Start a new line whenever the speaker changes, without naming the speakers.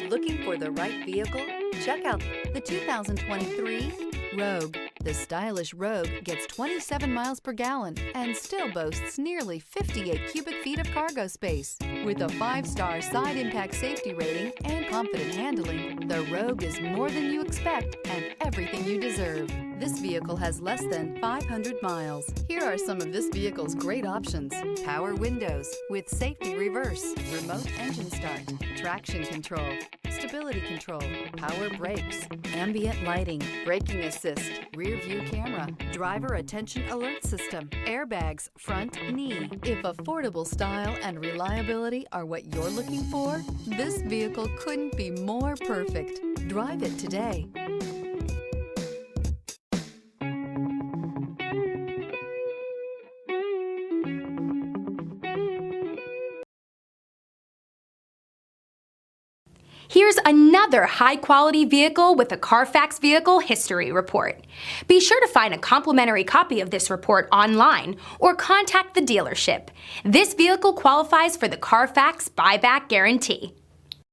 Looking for the right vehicle? Check out the 2023 Rogue. The stylish Rogue gets 27 miles per gallon and still boasts nearly 58 cubic feet of cargo space. With a 5-star side impact safety rating and confident handling, the Rogue is more than you expect and everything you deserve. This vehicle has less than 500 miles. Here are some of this vehicle's great options: power windows with safety reverse, remote engine start, traction control, stability control, power brakes, ambient lighting, braking assist, rear view camera, driver attention alert system, airbags, front knee. If affordable style and reliability are what you're looking for, this vehicle couldn't be more perfect. Drive it today.
Here's another high-quality vehicle with a Carfax Vehicle History Report. Be sure to find a complimentary copy of this report online or contact the dealership. This vehicle qualifies for the Carfax Buyback Guarantee.